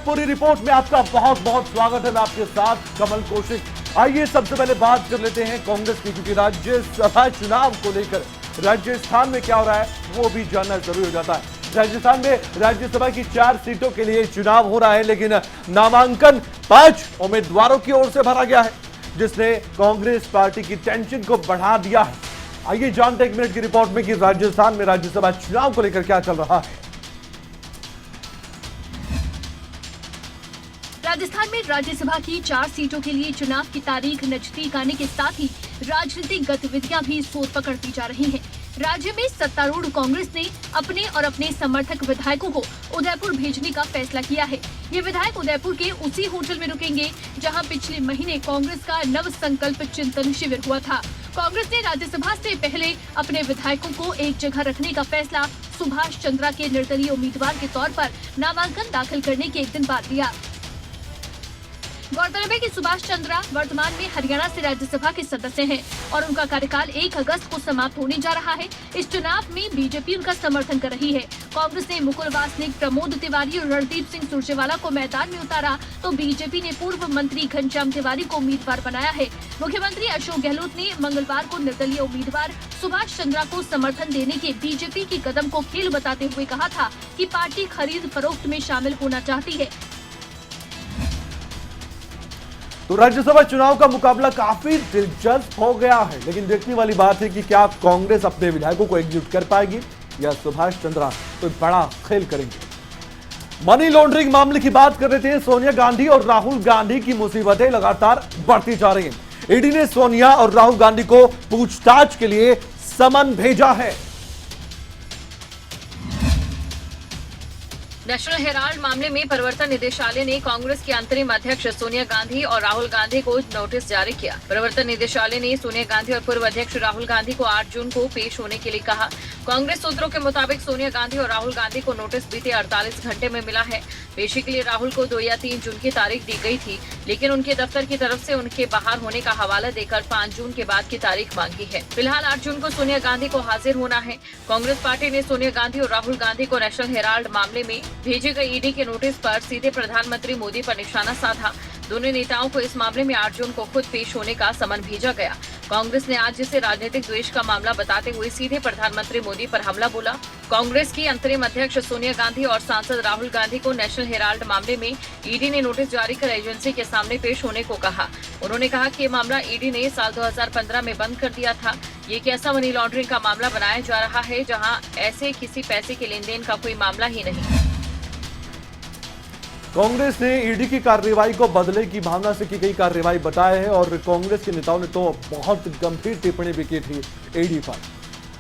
पूरी रिपोर्ट में आपका बहुत बहुत स्वागत है। मैं आपके साथ कमल कौशिक। आइए सबसे पहले बात कर लेते हैं कांग्रेस की, क्योंकि राज्यसभा चुनाव को लेकर राजस्थान में क्या हो रहा है वो भी जानना जरूरी हो जाता है। राजस्थान में राज्यसभा की 4 सीटों के लिए चुनाव हो रहा है, लेकिन नामांकन 5 उम्मीदवारों की ओर से भरा गया है, जिसने कांग्रेस पार्टी की टेंशन को बढ़ा दिया है। आइए जानते हैं 1 मिनट की रिपोर्ट में कि राजस्थान में राज्यसभा चुनाव को लेकर क्या चल रहा है। राजस्थान में राज्यसभा की 4 सीटों के लिए चुनाव की तारीख नजदीक आने के साथ ही राजनीतिक गतिविधियां भी जोर पकड़ती जा रही हैं। राज्य में सत्तारूढ़ कांग्रेस ने अपने और अपने समर्थक विधायकों को उदयपुर भेजने का फैसला किया है। ये विधायक उदयपुर के उसी होटल में रुकेंगे जहां पिछले महीने कांग्रेस का नव संकल्प चिंतन शिविर हुआ था। कांग्रेस ने राज्यसभा से पहले अपने विधायकों को एक जगह रखने का फैसला सुभाष चंद्रा के निर्दलीय उम्मीदवार के तौर पर नामांकन दाखिल करने के एक दिन बाद लिया। गौरतलब है कि सुभाष चंद्रा वर्तमान में हरियाणा से राज्यसभा के सदस्य हैं और उनका कार्यकाल 1 अगस्त को समाप्त होने जा रहा है। इस चुनाव में बीजेपी उनका समर्थन कर रही है। कांग्रेस ने मुकुल वासनिक, प्रमोद तिवारी और रणदीप सिंह सुरजेवाला को मैदान में उतारा, तो बीजेपी ने पूर्व मंत्री घनश्याम तिवारी को उम्मीदवार बनाया है। मुख्यमंत्री अशोक गहलोत ने मंगलवार को निर्दलीय उम्मीदवार सुभाष चंद्रा को समर्थन देने के बीजेपी के कदम को खेल बताते हुए कहा था कि पार्टी खरीद फरोख्त में शामिल होना चाहती है। तो राज्यसभा चुनाव का मुकाबला काफी दिलचस्प हो गया है, लेकिन देखने वाली बात है कि क्या कांग्रेस अपने विधायकों को एकजुट कर पाएगी या सुभाष चंद्रा कोई बड़ा खेल करेंगे। मनी लॉन्ड्रिंग मामले की बात कर रहे थे। सोनिया गांधी और राहुल गांधी की मुसीबतें लगातार बढ़ती जा रही हैं। ईडी ने सोनिया और राहुल गांधी को पूछताछ के लिए समन भेजा है। नेशनल हेराल्ड मामले में प्रवर्तन निदेशालय ने कांग्रेस के अंतरिम अध्यक्ष सोनिया गांधी और राहुल गांधी को नोटिस जारी किया। प्रवर्तन निदेशालय ने सोनिया गांधी और पूर्व अध्यक्ष राहुल गांधी को 8 जून को पेश होने के लिए कहा। कांग्रेस सूत्रों के मुताबिक सोनिया गांधी और राहुल गांधी को नोटिस बीते 48 घंटे में मिला है। पेशी के लिए राहुल को 2 या 3 जून की तारीख दी गई थी, लेकिन उनके दफ्तर की तरफ से उनके बाहर होने का हवाला देकर 5 जून के बाद की तारीख मांगी है। फिलहाल 8 जून को सोनिया गांधी को हाजिर होना है। कांग्रेस पार्टी ने सोनिया गांधी और राहुल गांधी को नेशनल हेराल्ड मामले में भेजे गए ईडी के नोटिस पर सीधे प्रधानमंत्री मोदी पर निशाना साधा। दोनों नेताओं को इस मामले में 8 जून को खुद पेश होने का समन भेजा गया। कांग्रेस ने आज इसे राजनीतिक द्वेष का मामला बताते हुए सीधे प्रधानमंत्री मोदी पर हमला बोला। कांग्रेस की अंतरिम अध्यक्ष सोनिया गांधी और सांसद राहुल गांधी को नेशनल हेराल्ड मामले में ईडी ने नोटिस जारी कर एजेंसी के सामने पेश होने को कहा। उन्होंने कहा कि ये मामला ईडी ने साल 2015 में बंद कर दिया था। ये एक ऐसा मनी लॉन्ड्रिंग का मामला बनाया जा रहा है जहाँ ऐसे किसी पैसे के लेन देन का कोई मामला ही नहीं। कांग्रेस ने ईडी की कार्रवाई को बदले की भावना से की गई कार्रवाई बताया है और कांग्रेस के नेताओं ने तो बहुत गंभीर टिप्पणी भी की थी ईडी पर।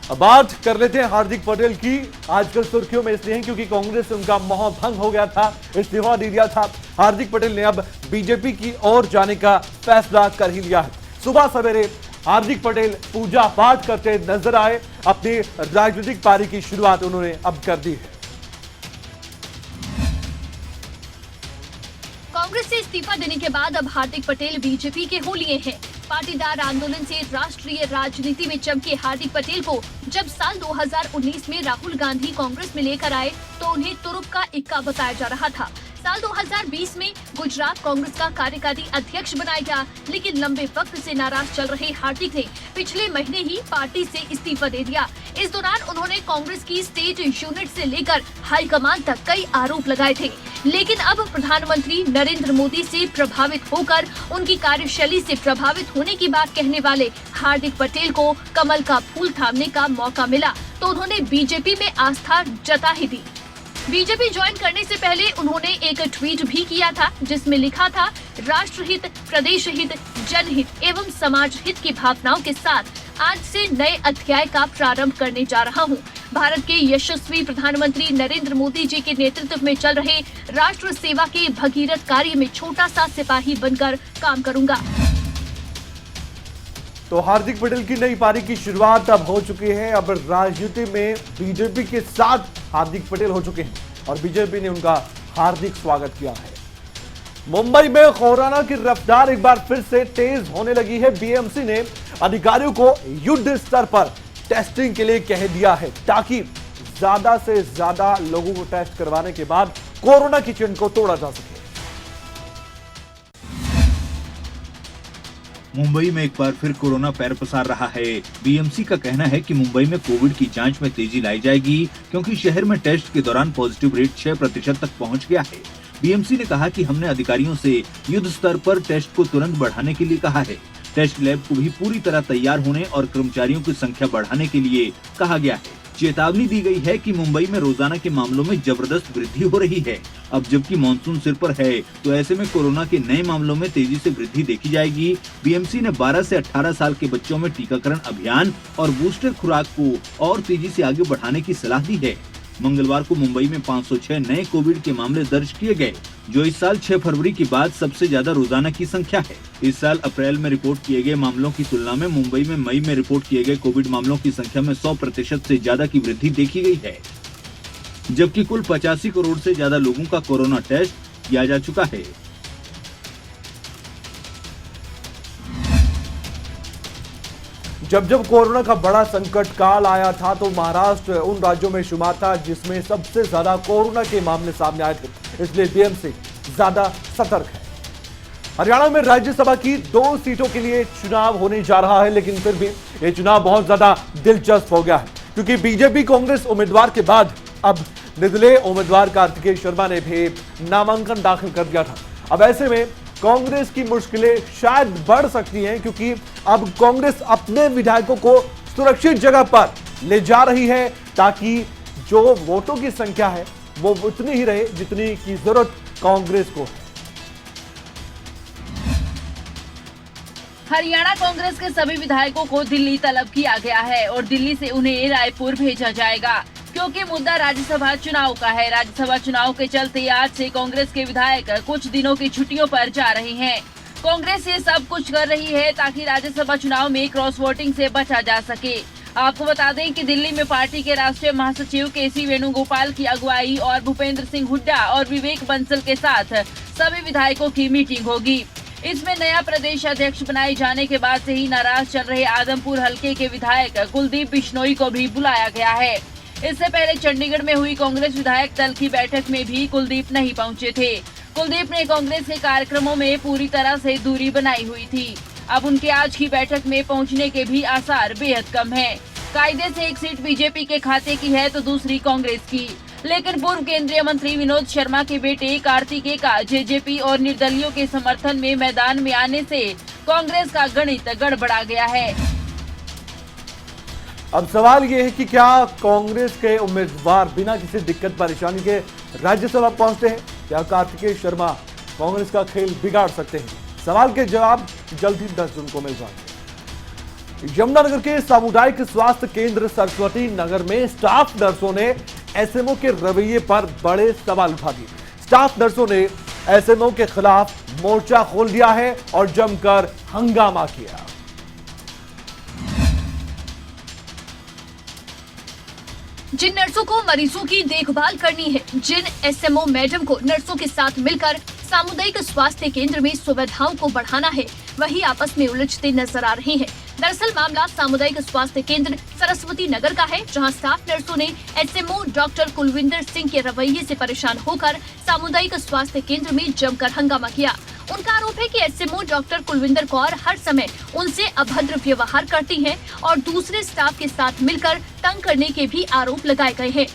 अब बात कर लेते हैं हार्दिक पटेल की। आजकल सुर्खियों में इसलिए है क्योंकि कांग्रेस से उनका मोह भंग हो गया था, इस्तीफा दे दिया था। हार्दिक पटेल ने अब बीजेपी की ओर जाने का फैसला कर ही लिया है। सुबह सवेरे हार्दिक पटेल पूजा पाठ करते नजर आए। अपनी राजनीतिक पारी की शुरुआत उन्होंने अब कर दी है। कांग्रेस से इस्तीफा देने के बाद अब हार्दिक पटेल बीजेपी के हो लिए हैं। पाटीदार आंदोलन से राष्ट्रीय राजनीति में चमके हार्दिक पटेल को जब साल 2019 में राहुल गांधी कांग्रेस में लेकर आए तो उन्हें तुरुप का इक्का बताया जा रहा था। साल 2020 में गुजरात कांग्रेस का कार्यकारी अध्यक्ष बनाया गया, लेकिन लंबे वक्त से नाराज चल रहे हार्दिक ने पिछले महीने ही पार्टी से इस्तीफा दे दिया। इस दौरान उन्होंने कांग्रेस की स्टेट यूनिट से लेकर हाईकमान तक कई आरोप लगाए थे, लेकिन अब प्रधानमंत्री नरेंद्र मोदी से प्रभावित होकर उनकी कार्यशैली से प्रभावित होने की बात कहने वाले हार्दिक पटेल को कमल का फूल थामने का मौका मिला तो उन्होंने बीजेपी में आस्था जता ही दी। बीजेपी ज्वाइन करने से पहले उन्होंने एक ट्वीट भी किया था जिसमें लिखा था, राष्ट्रहित, प्रदेश हित, जनहित एवं समाज हित की भावनाओं के साथ आज से नए अध्याय का प्रारंभ करने जा रहा हूं। भारत के यशस्वी प्रधानमंत्री नरेंद्र मोदी जी के नेतृत्व में चल रहे राष्ट्र सेवा के भगीरथ कार्य में छोटा सा सिपाही बनकर काम करूंगा। तो हार्दिक पटेल की नई पारी की शुरुआत अब हो चुकी है। अब राजनीति में बीजेपी के साथ हार्दिक पटेल हो चुके हैं और बीजेपी ने उनका हार्दिक स्वागत किया है। मुंबई में कोरोना की रफ्तार एक बार फिर से तेज होने लगी है। बीएमसी ने अधिकारियों को युद्ध स्तर पर टेस्टिंग के लिए कह दिया है ताकि ज्यादा से ज्यादा लोगों को टेस्ट करवाने के बाद कोरोना की चेन को तोड़ा जा सके। मुंबई में एक बार फिर कोरोना पैर पसार रहा है। बीएमसी का कहना है कि मुंबई में कोविड की जांच में तेजी लाई जाएगी, क्योंकि शहर में टेस्ट के दौरान पॉजिटिव रेट 6% तक पहुंच गया है। बीएमसी ने कहा कि हमने अधिकारियों से युद्ध स्तर पर टेस्ट को तुरंत बढ़ाने के लिए कहा है। टेस्ट लैब को भी पूरी तरह तैयार होने और कर्मचारियों की संख्या बढ़ाने के लिए कहा गया है। चेतावनी दी गई है कि मुंबई में रोजाना के मामलों में जबरदस्त वृद्धि हो रही है। अब जबकि मानसून सिर पर है, तो ऐसे में कोरोना के नए मामलों में तेजी से वृद्धि देखी जाएगी। बीएमसी ने 12 से 18 साल के बच्चों में टीकाकरण अभियान और बूस्टर खुराक को और तेजी से आगे बढ़ाने की सलाह दी है। मंगलवार को मुंबई में 506 नए कोविड के मामले दर्ज किए गए, जो इस साल 6 फरवरी के बाद सबसे ज्यादा रोजाना की संख्या है। इस साल अप्रैल में रिपोर्ट किए गए मामलों की तुलना में मुंबई में मई में रिपोर्ट किए गए कोविड मामलों की संख्या में 100% से ज्यादा की वृद्धि देखी गई है, जबकि कुल 85 करोड़ से ज्यादा लोगों का कोरोना टेस्ट किया जा चुका है। जब कोरोना का बड़ा संकट काल आया था तो महाराष्ट्र उन राज्यों में शुमार था जिसमें सबसे ज्यादा कोरोना के मामले सामने आए थे, इसलिए बीएमसी ज्यादा सतर्क है। हरियाणा में राज्यसभा की 2 सीटों के लिए चुनाव होने जा रहा है, लेकिन फिर भी यह चुनाव बहुत ज्यादा दिलचस्प हो गया है, क्योंकि बीजेपी कांग्रेस उम्मीदवार के बाद अब निर्दलीय उम्मीदवार कार्तिकेय शर्मा ने भी नामांकन दाखिल कर दिया था। अब ऐसे में कांग्रेस की मुश्किलें शायद बढ़ सकती हैं, क्योंकि अब कांग्रेस अपने विधायकों को सुरक्षित जगह पर ले जा रही है, ताकि जो वोटों की संख्या है वो उतनी ही रहे जितनी की जरूरत कांग्रेस को है। हरियाणा कांग्रेस के सभी विधायकों को दिल्ली तलब किया गया है और दिल्ली से उन्हें रायपुर भेजा जाएगा, क्योंकि मुद्दा राज्यसभा चुनाव का है। राज्यसभा चुनाव के चलते आज से कांग्रेस के विधायक कुछ दिनों की छुट्टियों पर जा रहे हैं। कांग्रेस ये सब कुछ कर रही है ताकि राज्यसभा चुनाव में क्रॉस वोटिंग से बचा जा सके। आपको बता दें कि दिल्ली में पार्टी के राष्ट्रीय महासचिव केसी वेणुगोपाल की अगुवाई और भूपेंद्र सिंह हुड्डा और विवेक बंसल के साथ सभी विधायकों की मीटिंग होगी। इसमें नया प्रदेश अध्यक्ष बनाए जाने के बाद से ही नाराज चल रहे आदमपुर हलके के विधायक कुलदीप बिश्नोई को भी बुलाया गया है। इससे पहले चंडीगढ़ में हुई कांग्रेस विधायक दल की बैठक में भी कुलदीप नहीं पहुंचे थे। कुलदीप ने कांग्रेस के कार्यक्रमों में पूरी तरह से दूरी बनाई हुई थी। अब उनके आज की बैठक में पहुंचने के भी आसार बेहद कम हैं। कायदे से एक सीट बीजेपी के खाते की है तो दूसरी कांग्रेस की, लेकिन पूर्व केंद्रीय मंत्री विनोद शर्मा के बेटे कार्तिकेय का जेजेपी और निर्दलियों के समर्थन में मैदान में आने से कांग्रेस का गणित गड़बड़ा गया है। अब सवाल यह है कि क्या कांग्रेस के उम्मीदवार बिना किसी दिक्कत परेशानी के राज्यसभा पहुंचते हैं? क्या कार्तिकेय शर्मा कांग्रेस का खेल बिगाड़ सकते हैं? सवाल के जवाब जल्द ही 10 जून को मिल जाएंगे। यमुनानगर के सामुदायिक स्वास्थ्य केंद्र सरस्वती नगर में स्टाफ नर्सों ने एसएमओ के रवैये पर बड़े सवाल उठा दिए। स्टाफ नर्सों ने एसएमओ के खिलाफ मोर्चा खोल दिया है और जमकर हंगामा किया। जिन नर्सों को मरीजों की देखभाल करनी है, जिन एसएमओ मैडम को नर्सों के साथ मिलकर सामुदायिक स्वास्थ्य केंद्र में सुविधाओं को बढ़ाना है, वही आपस में उलझते नजर आ रहे हैं। दरअसल मामला सामुदायिक स्वास्थ्य केंद्र सरस्वती नगर का है, जहां स्टाफ नर्सों ने एसएमओ डॉक्टर कुलविंदर सिंह के रवैये से परेशान होकर सामुदायिक स्वास्थ्य केंद्र में जमकर हंगामा किया। उनका आरोप है कि एसएमओ डॉक्टर कुलविंदर कौर हर समय उनसे अभद्र व्यवहार करती हैं और दूसरे स्टाफ के साथ मिलकर तंग करने के भी आरोप लगाए गए हैं।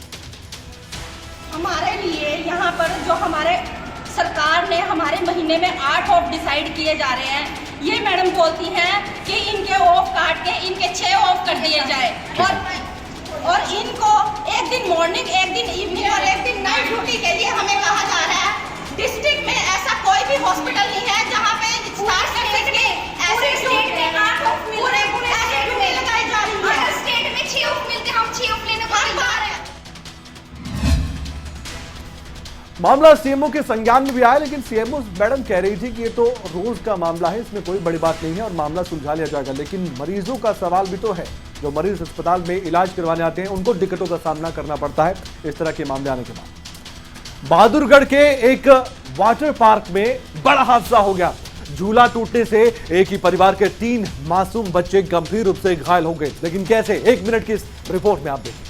हमारे लिए यहाँ पर जो हमारे सरकार ने हमारे महीने में 8 ऑफ डिसाइड किए जा रहे हैं, ये मैडम बोलती हैं कि इनके ऑफ काट के इनके 6 ऑफ कर दिए जाए और इनको एक दिन मॉर्निंग, एक दिन इवनिंग और एक दिन नाइट ड्यूटी के लिए हमें कहा जा रहा है। डिस्ट्रिक्ट में ऐसा कोई भी हॉस्पिटल नहीं है जहाँ पे स्टेट में ऐसे स्टेट में 8 ऑफ पूरे ऐसे ड्यूटी लगाई जा रही है। स्टेट में 6 ऑफ मिलते, हम 6 ऑफ लेने को तैयार हैं। मामला सीएमओ के संज्ञान में भी आया, लेकिन सीएमओ मैडम कह रही थी कि ये तो रोज का मामला है, इसमें कोई बड़ी बात नहीं है और मामला सुलझा लिया जाएगा। लेकिन मरीजों का सवाल भी तो है, जो मरीज अस्पताल में इलाज करवाने आते हैं उनको दिक्कतों का सामना करना पड़ता है इस तरह के मामले आने के बाद। बहादुरगढ़ के एक वाटर पार्क में बड़ा हादसा हो गया। झूला टूटने से एक ही परिवार के 3 मासूम बच्चे गंभीर रूप से घायल हो गए। लेकिन कैसे, 1 मिनट की इस रिपोर्ट में आप देखिए।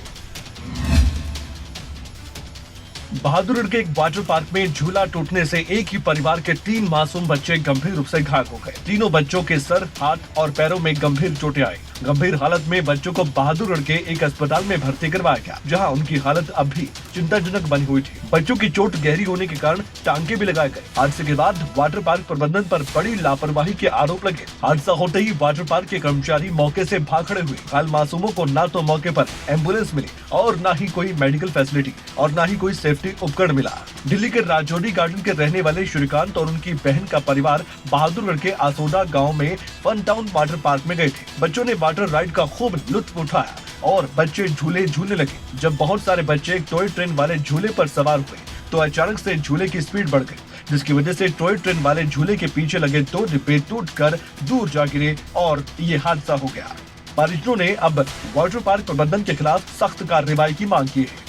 बहादुरगढ़ के एक वाटर पार्क में झूला टूटने से एक ही परिवार के 3 मासूम बच्चे गंभीर रूप से घायल हो गए। तीनों बच्चों के सर, हाथ और पैरों में गंभीर चोटें आई। गंभीर हालत में बच्चों को बहादुरगढ़ के एक अस्पताल में भर्ती करवाया गया, जहां उनकी हालत अब भी चिंताजनक बनी हुई थी। बच्चों की चोट गहरी होने के कारण टांके भी लगाए गए। हादसे के बाद वाटर पार्क प्रबंधन पर बड़ी लापरवाही के आरोप लगे। हादसा होते ही वाटर पार्क के कर्मचारी मौके से भाग खड़े हुए। घायल मासूमों को न तो मौके पर एम्बुलेंस मिली और न ही कोई मेडिकल फैसिलिटी और न ही कोई सेफ्टी उपकरण मिला। दिल्ली के राजौरी गार्डन के रहने वाले श्रीकांत और उनकी बहन का परिवार बहादुरगढ़ के आसोदा गाँव में फन टाउन वाटर पार्क में गए थे। बच्चों ने वाटर राइड का खूब लुत्फ उठाया और बच्चे झूले झूलने लगे। जब बहुत सारे बच्चे एक टॉय ट्रेन वाले झूले पर सवार हुए तो अचानक से झूले की स्पीड बढ़ गई, जिसकी वजह से टॉय ट्रेन वाले झूले के पीछे लगे 2 डिब्बे टूटकर दूर जा गिरे और ये हादसा हो गया। परिजनों ने अब वाटर पार्क प्रबंधन के खिलाफ सख्त कार्रवाई की मांग की है।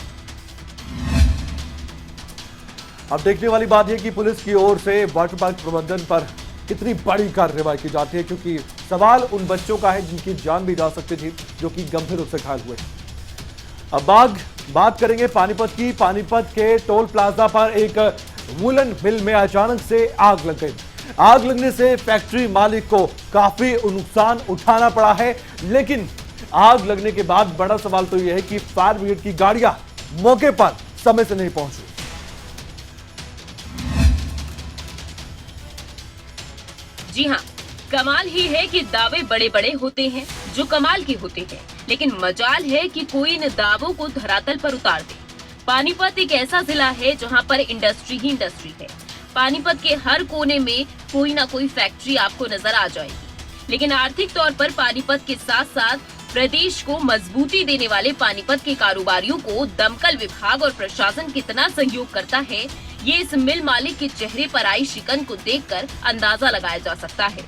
अब देखने वाली बात है कि पुलिस की ओर से वाटर पार्क प्रबंधन पर कितनी बड़ी कार्रवाई की जाती है, क्योंकि सवाल उन बच्चों का है जिनकी जान भी जा सकती थी, जो कि गंभीर रूप से घायल हुए। अब बात करेंगे पानीपत की। पानीपत के टोल प्लाजा पर एक वूलन मिल में अचानक से आग लग गई। आग लगने से फैक्ट्री मालिक को काफी नुकसान उठाना पड़ा है, लेकिन आग लगने के बाद बड़ा सवाल तो यह है कि फायर ब्रिगेड की गाड़ियां मौके पर समय से नहीं पहुंची। जी हाँ, कमाल ही है कि दावे बड़े बड़े होते हैं जो कमाल के होते हैं, लेकिन मजाल है कि कोई इन दावों को धरातल पर उतार दे। पानीपत एक ऐसा जिला है जहाँ पर इंडस्ट्री ही इंडस्ट्री है। पानीपत के हर कोने में कोई ना कोई फैक्ट्री आपको नजर आ जाएगी, लेकिन आर्थिक तौर पर पानीपत के साथ साथ प्रदेश को मजबूती देने वाले पानीपत के कारोबारियों को दमकल विभाग और प्रशासन कितना सहयोग करता है, ये इस मिल मालिक के चेहरे पर आई शिकन को देखकर अंदाजा लगाया जा सकता है।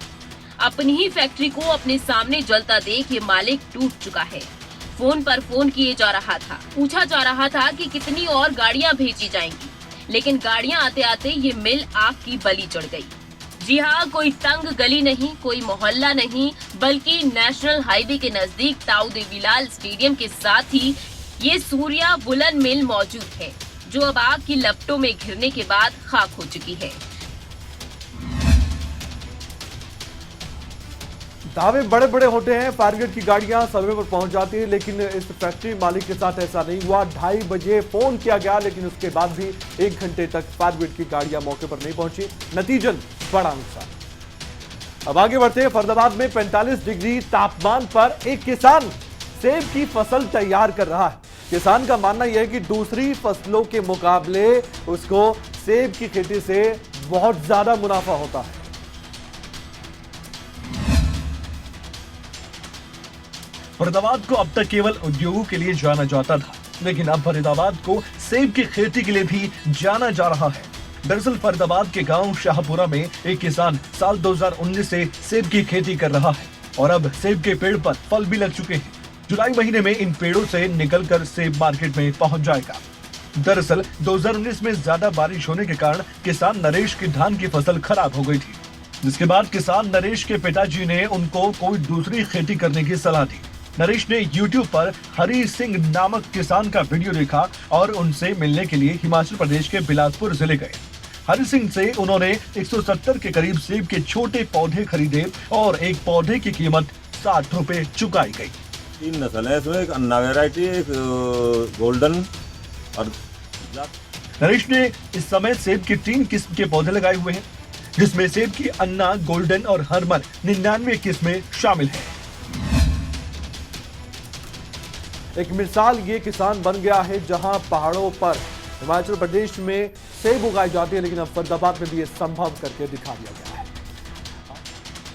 अपनी ही फैक्ट्री को अपने सामने जलता देख ये मालिक टूट चुका है। फोन पर फोन किए जा रहा था, पूछा जा रहा था कि कितनी और गाड़ियां भेजी जाएंगी, लेकिन गाड़ियां आते आते ये मिल आग की बलि चढ़ गई। जी हाँ, कोई तंग गली नहीं, कोई मोहल्ला नहीं, बल्कि नेशनल हाईवे के नजदीक ताऊ देवीलाल स्टेडियम के साथ ही ये सूर्या वुलन मिल मौजूद है, जो अब आग की लपटों में घिरने के बाद खाक हो चुकी है। दावे बड़े बड़े होते हैं, फायर ब्रिगेड की गाड़ियां समय पर पहुंच जाती है, लेकिन इस फैक्ट्री मालिक के साथ ऐसा नहीं हुआ। 2:30 बजे फोन किया गया, लेकिन उसके बाद भी 1 घंटे तक फायर ब्रिगेड की गाड़ियां मौके पर नहीं पहुंची। नतीजन बड़ा नुकसान। अब आगे बढ़ते हैं। फरीदाबाद में 45 डिग्री तापमान पर एक किसान सेब की फसल तैयार कर रहा है। किसान का मानना यह है कि दूसरी फसलों के मुकाबले उसको सेब की खेती से बहुत ज्यादा मुनाफा होता है। फरीदाबाद को अब तक केवल उद्योगों के लिए जाना जाता था, लेकिन अब फरीदाबाद को सेब की खेती के लिए भी जाना जा रहा है। दरअसल फरीदाबाद के गांव शाहपुरा में एक किसान साल 2019 से सेब की खेती कर रहा है और अब सेब के पेड़ पर फल भी लग चुके हैं। जुलाई महीने में इन पेड़ों से निकलकर सेब मार्केट में पहुंच जाएगा। दरअसल 2019 में ज्यादा बारिश होने के कारण किसान नरेश की धान की फसल खराब हो गई थी, जिसके बाद किसान नरेश के पिताजी ने उनको कोई दूसरी खेती करने की सलाह दी। नरेश ने YouTube पर हरी सिंह नामक किसान का वीडियो देखा और उनसे मिलने के लिए हिमाचल प्रदेश के बिलासपुर जिले गए। हरी सिंह से उन्होंने 170 के करीब सेब के छोटे पौधे खरीदे और एक पौधे की कीमत 60 रुपए चुकाई गई। 3 नस्ल है इसमें, एक अन्ना वैरायटी, एक गोल्डन और नरेश ने इस समय सेब की 3 किस्म के पौधे लगाए हुए हैं, जिसमें सेब की अन्ना, गोल्डन और हरमन 99 किस्में शामिल हैं। एक मिसाल ये किसान बन गया है जहां पहाड़ों पर हिमाचल प्रदेश में सेब उगाई जाती है, लेकिन अब फरीदाबाद में भी ये संभव करके दिखा दिया गया है।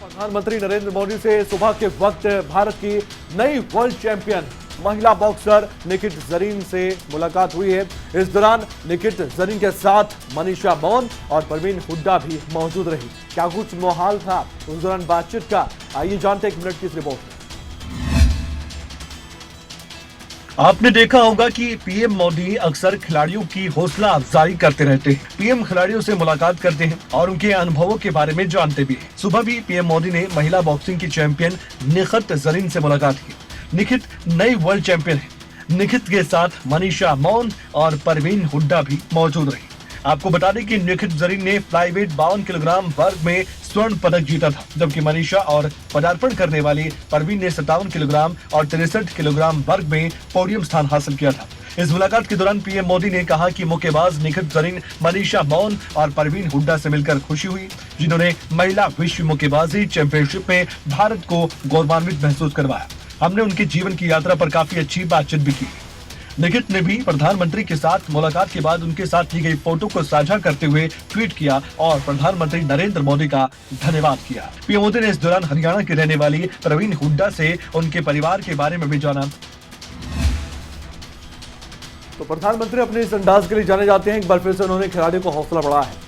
प्रधानमंत्री नरेंद्र मोदी से सुबह के वक्त भारत की नई वर्ल्ड चैंपियन महिला बॉक्सर निकित जरीन से मुलाकात हुई है। इस दौरान निकित जरीन के साथ मनीषा मौन और परवीन हुड्डा भी मौजूद रही। क्या कुछ माहौल था उस दौरान बातचीत का, आइए जानते हैं 1 मिनट की इस रिपोर्ट में। आपने देखा होगा कि पीएम मोदी अक्सर खिलाड़ियों की हौसला अफजाई करते रहते हैं। पीएम खिलाड़ियों से मुलाकात करते हैं और उनके अनुभवों के बारे में जानते भी हैं। सुबह भी पीएम मोदी ने महिला बॉक्सिंग की चैंपियन निकित जरीन से मुलाकात की। निकित नई वर्ल्ड चैंपियन है। निखित के साथ मनीषा मौन और परवीन हुड्डा भी मौजूद रही। आपको बता दें कि निखित जरीन ने फ्लाईवेट 52 किलोग्राम वर्ग में स्वर्ण पदक जीता था, जबकि मनीषा और पदार्पण करने वाली परवीन ने 57 किलोग्राम और 63 किलोग्राम वर्ग में पोडियम स्थान हासिल किया था। इस मुलाकात के दौरान पीएम मोदी ने कहा कि मुक्केबाज निखित जरीन, मनीषा मौन और परवीन हुड्डा से मिलकर खुशी हुई, जिन्होंने महिला विश्व मुक्केबाजी चैंपियनशिप में भारत को गौरवान्वित महसूस करवाया। हमने उनके जीवन की यात्रा पर काफी अच्छी बातचीत भी की। निखित ने भी प्रधानमंत्री के साथ मुलाकात के बाद उनके साथ ली गई फोटो को साझा करते हुए ट्वीट किया और प्रधानमंत्री नरेंद्र मोदी का धन्यवाद किया। पीएम मोदी ने इस दौरान हरियाणा की रहने वाली परवीन हुड्डा से उनके परिवार के बारे में भी जाना। तो प्रधानमंत्री अपने इस अंदाज के लिए जाने जाते हैं। एक बार फिर से उन्होंने खिलाड़ियों को हौसला बढ़ाया है।